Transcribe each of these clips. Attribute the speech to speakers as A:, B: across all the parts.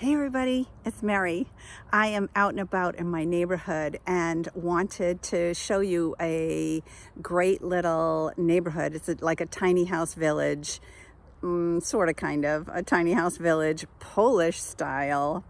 A: Hey everybody, it's Mary. I am out and about in my neighborhood and wanted to show you a great little neighborhood. It's like a tiny house village, sort of kind of a tiny house village, Polish style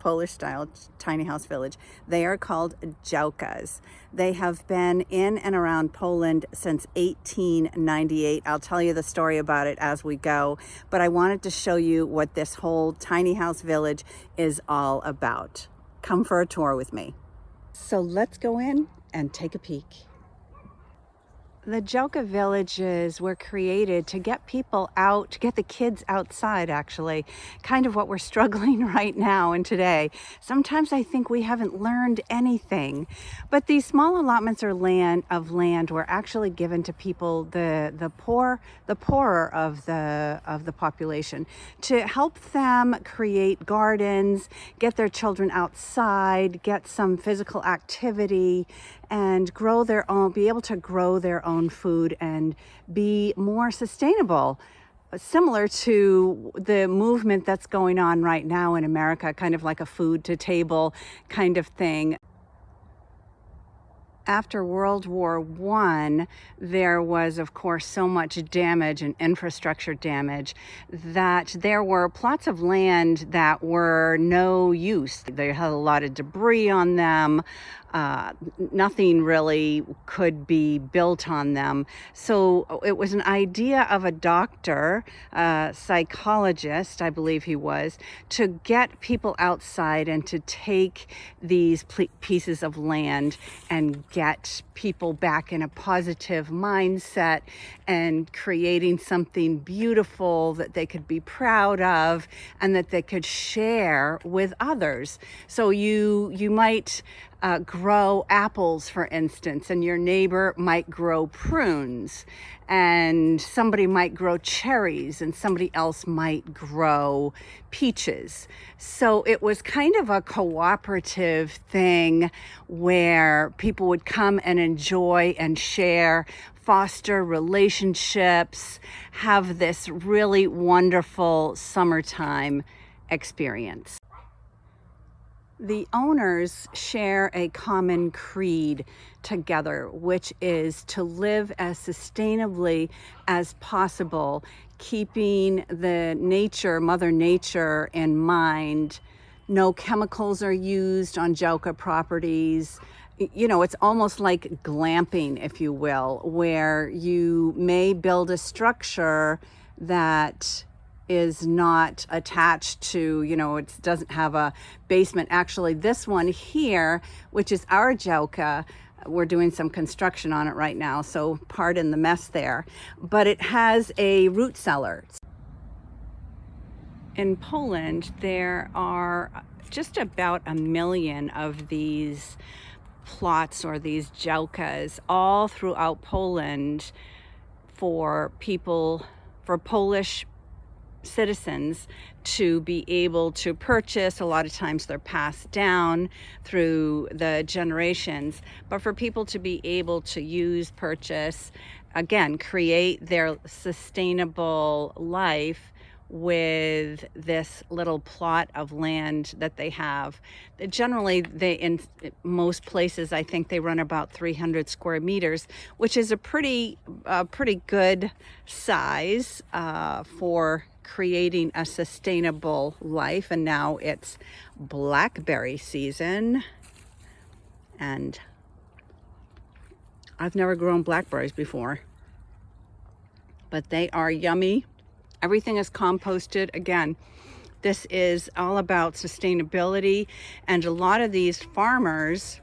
A: tiny house village. They are called jokas. They have been in and around Poland since 1898. I'll tell you the story about it as we go, but I wanted to show you what this whole tiny house village is all about. Come for a tour with me. So let's go in and take a peek. The Dzialka villages were created to get people out, to get the kids outside, actually. Kind of what we're struggling right now and today. Sometimes I think we haven't learned anything. But these small allotments of land were actually given to people, the poorer of the population, to help them create gardens, get their children outside, get some physical activity, and be able to grow their own food and be more sustainable. Similar to the movement that's going on right now in America, kind of like a food to table kind of thing. After World War I, there was, of course, so much damage and infrastructure damage that there were plots of land that were no use. They had a lot of debris on them. Nothing really could be built on them. So it was an idea of a doctor, psychologist, I believe he was, to get people outside and to take these pieces of land and get people back in a positive mindset and creating something beautiful that they could be proud of and that they could share with others. So you might grow apples, for instance, and your neighbor might grow prunes, and somebody might grow cherries, and somebody else might grow peaches. So it was kind of a cooperative thing where people would come and enjoy and share, foster relationships, have this really wonderful summertime experience. The owners share a common creed together, which is to live as sustainably as possible, keeping the Mother Nature in mind. No chemicals are used on Dzialka properties. You know, it's almost like glamping, if you will, where you may build a structure that is not attached to, it doesn't have a basement. Actually, this one here, which is our Dzialka, we're doing some construction on it right now, so pardon the mess there, but it has a root cellar. In Poland, there are just about 1 million of these plots or these Dzialkas all throughout Poland for Polish citizens to be able to purchase. A lot of times they're passed down through the generations, but for people to be able to purchase, again, create their sustainable life with this little plot of land that they have. Generally, in most places, I think they run about 300 square meters, which is a pretty good size for creating a sustainable life. And now it's blackberry season, and I've never grown blackberries before, but they are yummy. Everything is composted. Again, this is all about sustainability, and a lot of these farmers,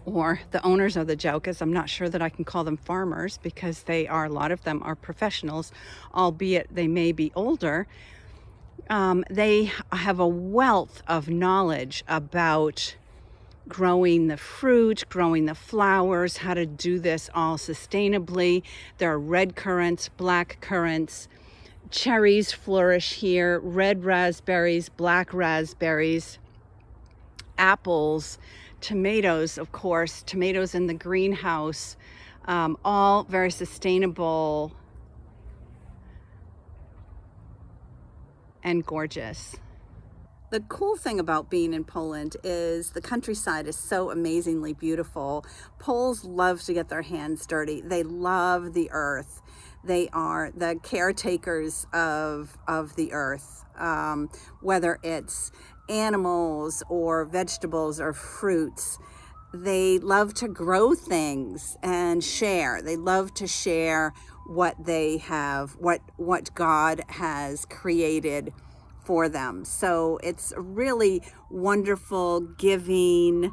A: or the owners of the Dzialkas, I'm not sure that I can call them farmers because a lot of them are professionals, albeit they may be older. They have a wealth of knowledge about growing the fruit, growing the flowers, how to do this all sustainably. There are red currants, black currants, cherries flourish here, red raspberries, black raspberries, apples, tomatoes, of course, tomatoes in the greenhouse, all very sustainable and gorgeous. The cool thing about being in Poland is the countryside is so amazingly beautiful. Poles love to get their hands dirty. They love the earth. They are the caretakers of the earth, whether it's animals or vegetables or fruits. They love to grow things and share. They love to share what they have, what God has created for them. So it's a really wonderful, giving,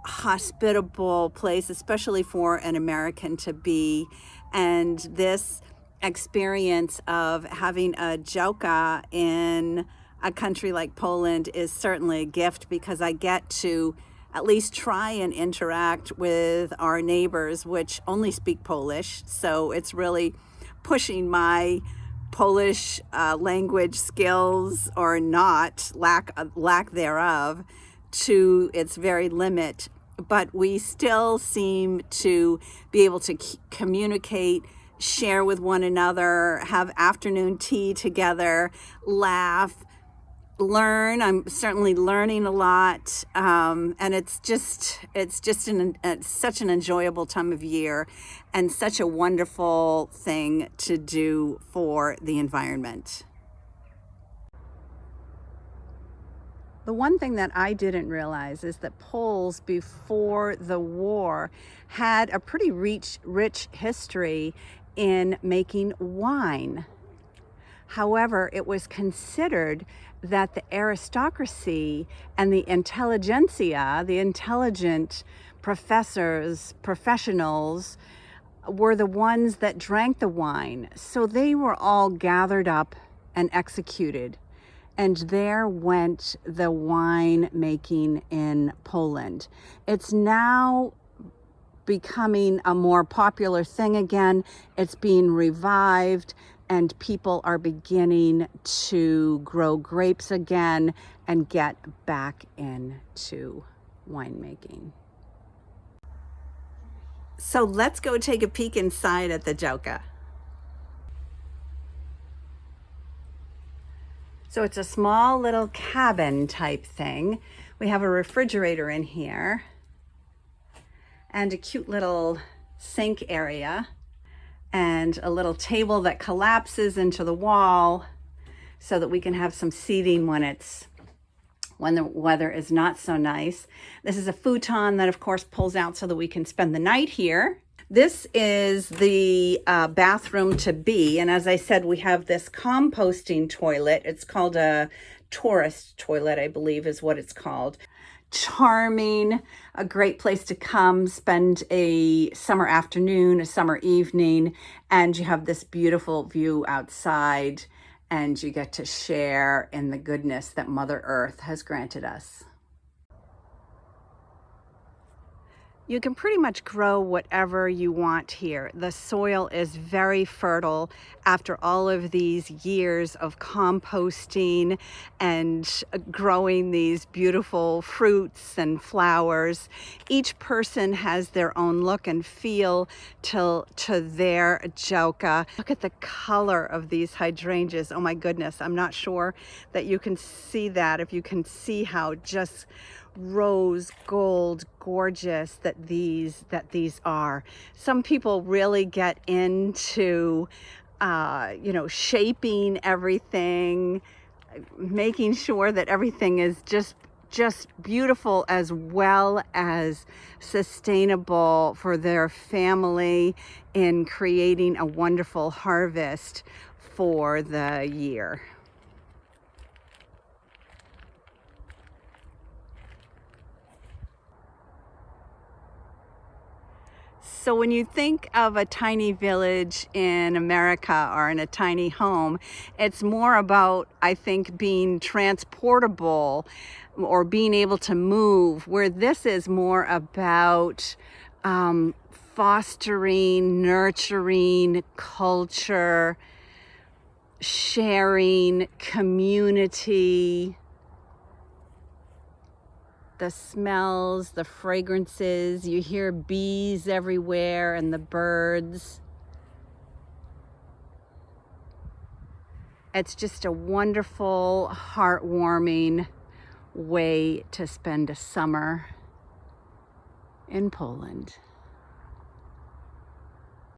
A: hospitable place, especially for an American to be. And this experience of having a joka in a country like Poland is certainly a gift, because I get to at least try and interact with our neighbors, which only speak Polish. So it's really pushing my Polish language skills, or not, lack thereof, to its very limit. But we still seem to be able to communicate, share with one another, have afternoon tea together, laugh, learn. I'm certainly learning a lot, and it's just such an enjoyable time of year, and such a wonderful thing to do for the environment. The one thing that I didn't realize is that Poles before the war had a pretty rich history in making wine. However, it was considered that the aristocracy and the intelligentsia, the intelligent professionals, were the ones that drank the wine. So they were all gathered up and executed. And there went the wine making in Poland. It's now becoming a more popular thing again. It's being revived, and people are beginning to grow grapes again and get back into winemaking. So let's go take a peek inside at the Dzialka. So it's a small little cabin type thing. We have a refrigerator in here and a cute little sink area, and a little table that collapses into the wall so that we can have some seating when the weather is not so nice. This is a futon that of course pulls out so that we can spend the night here. This is the bathroom to be, and as I said, we have this composting toilet. It's called a tourist toilet, I believe is what it's called. Charming, a great place to come spend a summer afternoon, a summer evening, and you have this beautiful view outside, and you get to share in the goodness that Mother Earth has granted us. You can pretty much grow whatever you want here. The soil is very fertile after all of these years of composting and growing these beautiful fruits and flowers. Each person has their own look and feel to their Dzialka. Look at the color of these hydrangeas. Oh my goodness, I'm not sure that you can see that, if you can see how just rose gold gorgeous that these are. Some people really get into shaping everything, making sure that everything is just beautiful, as well as sustainable for their family in creating a wonderful harvest for the year. So when you think of a tiny village in America or in a tiny home, it's more about, I think, being transportable or being able to move, where this is more about fostering, nurturing culture, sharing, community. The smells, the fragrances, you hear bees everywhere and the birds. It's just a wonderful, heartwarming way to spend a summer in Poland.